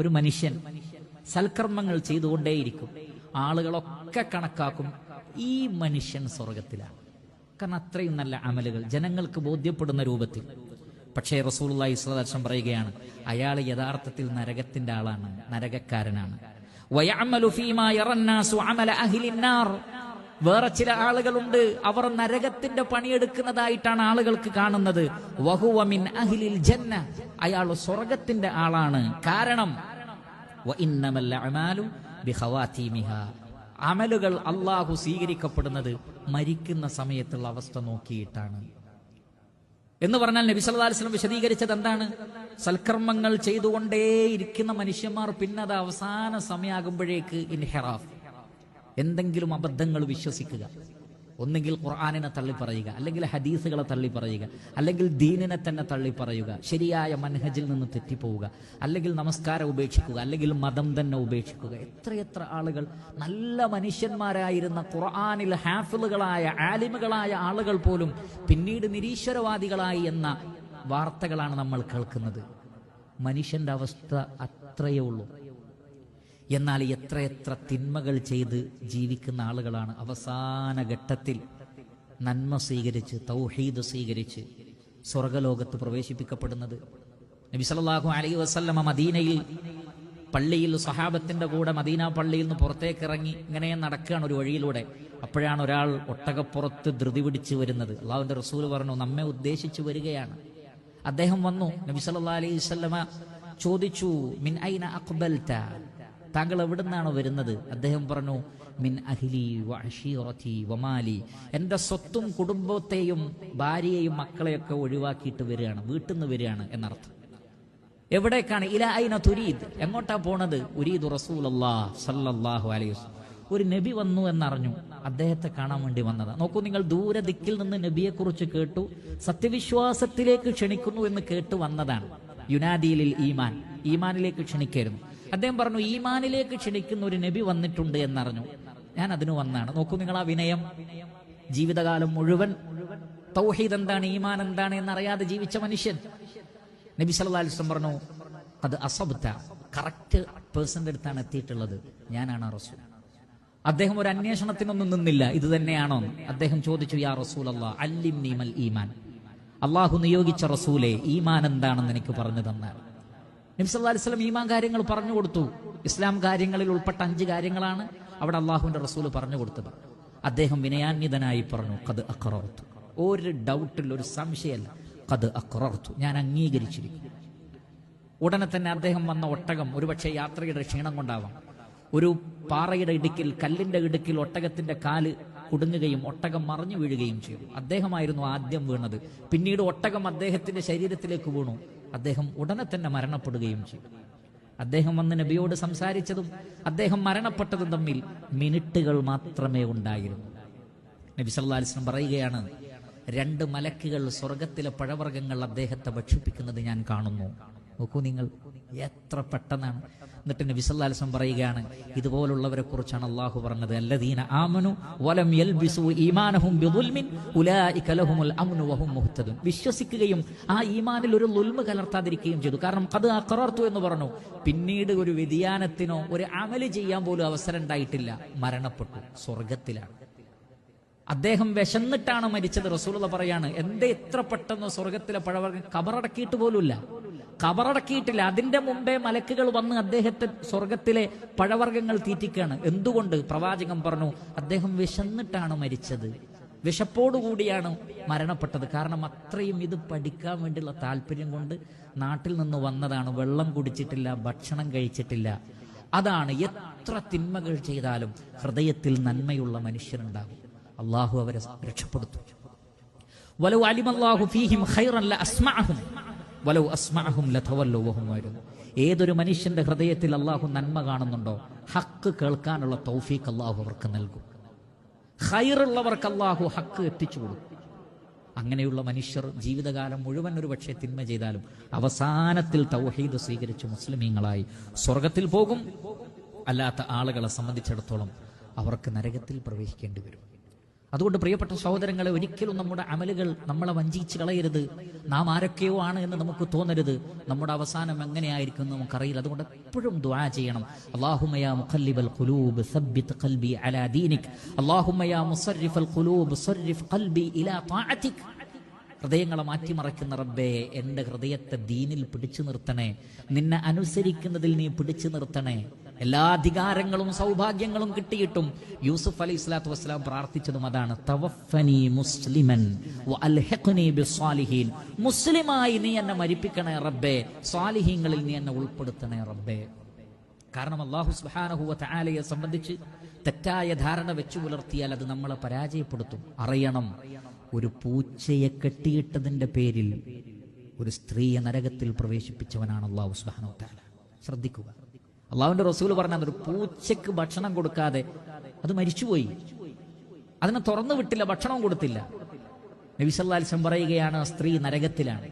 ഒരു മനുഷ്യൻ സൽക്കർമ്മങ്ങൾ ചെയ്തുകൊണ്ടേയിരിക്കും. ആളുകളൊക്കെ കണക്കാക്കും ഈ മനുഷ്യൻ സ്വർഗത്തിലാണ്, കാരണം അത്രയും നല്ല അമലുകൾ ജനങ്ങൾക്ക് ബോധ്യപ്പെടുന്ന രൂപത്തിൽ. പക്ഷേ റസൂലുള്ളാഹി സ്വല്ലല്ലാഹു അലൈഹി വസല്ലം പറയുകയാണ്, അയാൾ യഥാർത്ഥത്തിൽ നരകത്തിന്റെ ആളാണ്, നരകക്കാരനാണ്. വയഅമലു ഫീമാ യറന്നാസു അമല അഹ്ലിന്നാർ. വേറെ ചില ആളുകളുണ്ട്, അവർ നരകത്തിന്റെ പണിയെടുക്കുന്നതായിട്ടാണ് ആളുകൾക്ക് കാണുന്നത്. വഹുവ മിൻ അഹ്ലിൽ ജന്ന, അയാൾ സ്വർഗത്തിന്റെ ആളാണ്. കാരണം വഇന്നമൽ അഅമാലു ബിഖവാതീമിഹാ, അമലുകൾ അല്ലാഹു സ്വീകരിക്കപ്പെടുന്നത് മരിക്കുന്ന സമയത്തുള്ള അവസ്ഥ നോക്കിയിട്ടാണ് എന്ന് പറഞ്ഞാൽ നബി സല്ലല്ലാഹു അലൈഹി വസല്ലം വിശദീകരിച്ചത് എന്താണ്? സൽക്കർമ്മങ്ങൾ ചെയ്തുകൊണ്ടേയിരിക്കുന്ന മനുഷ്യന്മാർ പിന്നെ അത് അവസാന സമയമാകുമ്പോഴേക്ക് ഇൻഹിറാഫ്, എന്തെങ്കിലും അബദ്ധങ്ങൾ വിശ്വസിക്കുക, ഒന്നെങ്കിൽ ഖുർആനിനെ തള്ളി പറയുക, അല്ലെങ്കിൽ ഹദീസുകളെ തള്ളി പറയുക, അല്ലെങ്കിൽ ദീനിനെ തന്നെ തള്ളി പറയുക, ശരിയായ മൻഹജിൽ നിന്ന് തെറ്റിപ്പോവുക, അല്ലെങ്കിൽ നമസ്കാരം ഉപേക്ഷിക്കുക, അല്ലെങ്കിൽ മതം തന്നെ ഉപേക്ഷിക്കുക. എത്രയെത്ര ആളുകൾ, നല്ല മനുഷ്യന്മാരായിരുന്ന ഖുർആനിൽ ഹാഫിളുകളായ ആലിമുകളായ ആളുകൾ പോലും പിന്നീട് നിരീശ്വരവാദികളായി എന്ന വാർത്തകളാണ് നമ്മൾ കേൾക്കുന്നത്. മനുഷ്യന്റെ അവസ്ഥ അത്രയേ ഉള്ളൂ. എന്നാൽ എത്രയെത്ര തിന്മകൾ ചെയ്ത് ജീവിക്കുന്ന ആളുകളാണ് അവസാന ഘട്ടത്തിൽ നന്മ സ്വീകരിച്ച് തൗഹീദ് സ്വീകരിച്ച് സ്വർഗലോകത്ത് പ്രവേശിപ്പിക്കപ്പെടുന്നത്. നബി സല്ലല്ലാഹു അലൈഹി വസല്ലമ മദീനയിൽ പള്ളിയിൽ സ്വഹാബത്തിന്റെ കൂടെ മദീന പള്ളിയിൽ നിന്ന് പുറത്തേക്ക് ഇറങ്ങി ഇങ്ങനെ നടക്കുകയാണ് ഒരു വഴിയിലൂടെ. അപ്പോഴാണ് ഒരാൾ ഒട്ടകപ്പുറത്ത് ധൃതി പിടിച്ച് വരുന്നത്. അള്ളാഹുവിന്റെ റസൂൽ പറഞ്ഞു, നമ്മെ ഉദ്ദേശിച്ച് വരികയാണ്. അദ്ദേഹം വന്നു. നബി സല്ലല്ലാഹു അലൈഹി വസല്ലമ ചോദിച്ചു, മിൻ ഐന അഖ്ബൽത, താങ്കൾ എവിടുന്നാണ് വരുന്നത്? അദ്ദേഹം പറഞ്ഞു, മിൻ അഹ്ലി വഅശീറതി വമാലി, എന്റെ സ്വത്തും കുടുംബത്തെയും ഭാര്യയെയും മക്കളെയൊക്കെ ഒഴിവാക്കിയിട്ട് വരികയാണ്, വീട്ടിൽ നിന്ന് വരികയാണ് എന്നർത്ഥം. എവിടേക്കാണ്? ഇലാ ഐന തുരീദ്, എങ്ങോട്ടാ പോണത്? ഉരീദു റസൂലുള്ളാഹി സ്വല്ലല്ലാഹു അലൈഹി വസല്ലം, ഒരു നബി വന്നു എന്നറിഞ്ഞു, അദ്ദേഹത്തെ കാണാൻ വേണ്ടി വന്നതാണ്. നോക്കൂ നിങ്ങൾ, ദൂരെ ദിക്കിൽ നിന്ന് നബിയെക്കുറിച്ച് കേട്ടു, സത്യവിശ്വാസത്തിലേക്ക് ക്ഷണിക്കുന്നു എന്ന് കേട്ട് വന്നതാണ്. യുനാദിയിൽ ഈമാൻ, ഈമാനിലേക്ക് ക്ഷണിക്കായിരുന്നു. അദ്ദേഹം പറഞ്ഞു, ഈമാനിലേക്ക് ക്ഷണിക്കുന്ന ഒരു നബി വന്നിട്ടുണ്ട് എന്നറിഞ്ഞു, ഞാൻ അതിന് വന്നാണ്. നോക്കൂ നിങ്ങൾ ആ വിനയം. ജീവിതകാലം മുഴുവൻ തൗഹീദ് എന്താണ്, ഈമാൻ എന്താണ് എന്നറിയാതെ ജീവിച്ച മനുഷ്യൻ. നബി സല്ലല്ലാഹു അലൈഹി വസല്ലം പറഞ്ഞു, അത് അസബ്ത, കറക്റ്റ് പേഴ്സന്റെ അടുത്താണ് എത്തിയിട്ടുള്ളത്, ഞാനാണ് റസൂൽ. അദ്ദേഹം ഒരു അന്വേഷണത്തിനൊന്നും നിന്നില്ല, ഇത് തന്നെയാണോ? അദ്ദേഹം ചോദിച്ചു, യാ റസൂലല്ലാഹ് അല്ലിംനി മൽ ഈമാൻ, അള്ളാഹു നിയോഗിച്ച റസൂലെ, ഈമാൻ എന്താണെന്ന് എനിക്ക് പറഞ്ഞു തന്നാൽ. നബി സല്ലല്ലാഹു അലൈഹി വസല്ലം ഈമാൻ കാര്യങ്ങൾ പറഞ്ഞു കൊടുത്തു. ഇസ്ലാം കാര്യങ്ങളിൽ ഉൾപ്പെട്ട 5 കാര്യങ്ങളാണ് അവിടെ അള്ളാഹുവിന്റെ റസൂൽ പറഞ്ഞു കൊടുത്തത്. അദ്ദേഹം വിനയാന്വിതനായി പറഞ്ഞു, ഖദ് അഖറർതു, ഒരു ഡൗട്ടിൽ, ഒരു സംശയമല്ല, ഖദ് അഖറർതു, ഞാൻ അംഗീകരിച്ചിരിക്കുന്നു. ഉടനെ തന്നെ അദ്ദേഹം വന്ന ഒട്ടകം, ഒരുപക്ഷെ യാത്രയുടെ ക്ഷീണം കൊണ്ടാവാം, ഒരു പാറയുടെ ഇടുക്കിൽ, കല്ലിന്റെ ഇടുക്കിൽ ഒട്ടകത്തിന്റെ കാല് കുടുങ്ങുകയും ഒട്ടകം മറിഞ്ഞു വീഴുകയും ചെയ്തു. അദ്ദേഹമായിരുന്നു ആദ്യം വീണത്. പിന്നീട് ഒട്ടകം അദ്ദേഹത്തിന്റെ ശരീരത്തിലേക്ക് വീണു. അദ്ദേഹം ഉടനെ തന്നെ മരണപ്പെടുകയും ചെയ്തു. അദ്ദേഹം വന്ന് നബിയോട് സംസാരിച്ചതും അദ്ദേഹം മരണപ്പെട്ടതും തമ്മിൽ മിനിറ്റുകൾ മാത്രമേ ഉണ്ടായിരുന്നു. നബി സല്ലല്ലാഹു അലൈഹി വസല്ലം പറയുകയാണ്, 2 മലക്കുകൾ സ്വർഗത്തിലെ പഴവർഗ്ഗങ്ങൾ അദ്ദേഹത്തെ ഭക്ഷിപ്പിക്കുന്നത് ഞാൻ കാണുന്നു. നോക്കൂ നിങ്ങൾ, എത്ര പെട്ടെന്നാണ്. എന്നിട്ട് നബി സല്ലല്ലാഹു അലൈഹി വസല്ലം പറയുകയാണ്, ഇതുപോലുള്ളവരെ കുറിച്ചാണ് അല്ലാഹു പറഞ്ഞത്, അല്ലദീന ആമനു വലം യൽബിസു ഈമാനഹും ബിദുൽമിൻ ഉലൈക ലഹുമുൽ അംനു വഹും മുഹ്തദൂൻ. വിശ്വസിക്കുകയും ആ ഈമാനിൽ ഒരു ളുൽമ് കലർത്താതിരിക്കുകയും ചെയ്തു. കാരണം ഖദ് അഖറർതു എന്ന് പറഞ്ഞു, പിന്നീട് ഒരു വ്യതിയാനത്തിനോ ഒരു അമല് ചെയ്യാൻ പോലും അവസരം ഉണ്ടായിട്ടില്ല, മരണപ്പെട്ടു, സ്വർഗത്തിലാണ്. അദ്ദേഹം വിശന്നിട്ടാണ് മരിച്ചത്. റസൂലുള്ളാഹി പറയാണ്, എന്തേ ഇത്ര പെട്ടെന്ന് സ്വർഗത്തിലെ പഴവർഗ്ഗം? കബറടക്കിയിട്ട് പോലുമില്ല, കബറടക്കിയിട്ടില്ല. അതിന്റെ മുമ്പേ മലക്കുകൾ വന്ന് അദ്ദേഹത്തെ സ്വർഗത്തിലെ പഴവർഗ്ഗങ്ങൾ തീറ്റിക്കുകയാണ്. എന്തുകൊണ്ട്? പ്രവാചകൻ പറഞ്ഞു, അദ്ദേഹം വിശന്നിട്ടാണ് മരിച്ചത്, വിശപ്പോടുകൂടിയാണ് മരണപ്പെട്ടത്. കാരണം അത്രയും ഇത് പഠിക്കാൻ വേണ്ടിയുള്ള താല്പര്യം കൊണ്ട് നാട്ടിൽ നിന്ന് വന്നതാണ്, വെള്ളം കുടിച്ചിട്ടില്ല, ഭക്ഷണം കഴിച്ചിട്ടില്ല. അതാണ്. എത്ര തിന്മകൾ ചെയ്താലും ഹൃദയത്തിൽ നന്മയുള്ള മനുഷ്യരുണ്ടാകും, അള്ളാഹു അവരെ രക്ഷപ്പെടുത്തും. വലൗ അലിമല്ലാഹു ഫീഹിം ഖൈറൻ ലഅസ്മഅഹും വലൗ അസ്മഅഹും ലതവല്ലൂ വഹും മുഅ്രിദൂൻ. ഏതൊരു മനുഷ്യന്റെ ഹൃദയത്തിൽ അള്ളാഹു നന്മ കാണുന്നുണ്ടോ, ഹക്ക് കേൾക്കാനുള്ള തൗഫീഖ് അള്ളാഹു അവർക്ക് നൽകും. ഖൈറുള്ളവർക്ക് അള്ളാഹു ഹക്ക് എത്തിച്ചു കൊടുക്കും. അങ്ങനെയുള്ള മനുഷ്യർ ജീവിതകാലം മുഴുവൻ ഒരു പക്ഷേ തിന്മ ചെയ്താലും അവസാനത്തിൽ തൗഹീദ് സ്വീകരിച്ച് മുസ്ലിമീങ്ങളായി സ്വർഗത്തിൽ പോകും. അല്ലാത്ത ആളുകളെ സംബന്ധിച്ചിടത്തോളം അവർക്ക് നരകത്തിൽ പ്രവേശിക്കേണ്ടി വരും. അതുകൊണ്ട് പ്രിയപ്പെട്ട സഹോദരങ്ങളെ, ഒരിക്കലും നമ്മുടെ അമലുകൾ നമ്മളെ വഞ്ചിച്ച് കളയരുത്. നാം ആരൊക്കെയോ ആണ് എന്ന് നമുക്ക് തോന്നരുത്. നമ്മുടെ അവസാനം എങ്ങനെയായിരിക്കും എന്ന് നമുക്കറിയില്ല. അതുകൊണ്ട് എപ്പോഴും ദുആ ചെയ്യണം. അല്ലാഹുമ്മ യാ മുഖല്ലിബൽ ഖുലൂബ് സബ്ബിത് ഖൽബി അലാ ദീനിക്. അല്ലാഹുമ്മ യാ മുസർരിഫൽ ഖുലൂബ് സർരിഫ് ഖൽബി ഇലാ ത്വാഅതിക്. ഹൃദയങ്ങളെ മാറ്റിമറിക്കുന്ന റബ്ബേ, എൻ്റെ ഹൃദയത്തെ ദീനിൽ പിടിച്ചു നിർത്തണേ, നിന്നെ അനുസരിക്കുന്നതിൽ നീ പിടിച്ചു നിർത്തണേ. എല്ലാ അധികാരങ്ങളും സൗഭാഗ്യങ്ങളും കിട്ടിയിട്ടും യൂസുഫ് അലൈഹി സ്വലാത്തു വസ്സലാം പ്രാർത്ഥിച്ചതും അതാണ്, തവഫനി മുസ്ലിമൻ വഅൽഹിഖ്നി ബിസ്സാലിഹീൻ. മുസ്ലിമായി നീ എന്നെ മരിപ്പിക്കണേ റബ്ബേ, സ്വാലിഹീങ്ങളിൽ നീ എന്നെ ഉൾപ്പെടുത്തണേ റബ്ബേ. കാരണം അല്ലാഹു സുബ്ഹാനഹു വ തആലയെ സംബന്ധിച്ച് തെറ്റായ ധാരണ വെച്ചു പുലർത്തിയാൽ അത് നമ്മളെ പരാജയപ്പെടുത്തും. അറിയണം, ഒരു പൂച്ചയെ കെട്ടിയിട്ടതിന്റെ പേരിൽ ഒരു സ്ത്രീയെ നരകത്തിൽ പ്രവേശിപ്പിച്ചവനാണ് അല്ലാഹു സുബ്ഹാനഹു വ തആല. ശ്രദ്ധിക്കുക, അള്ളാഹുവിന്റെ റസൂൽ പറഞ്ഞ ഒരു പൂച്ചയ്ക്ക് ഭക്ഷണം കൊടുക്കാതെ അത് മരിച്ചുപോയി. അതിനെ തുറന്നു വിട്ടില്ല, ഭക്ഷണവും കൊടുത്തില്ല. നബി സല്ലല്ലാഹു അലൈഹി വസല്ലം പറയുകയാണ്, സ്ത്രീ നരകത്തിലാണ്.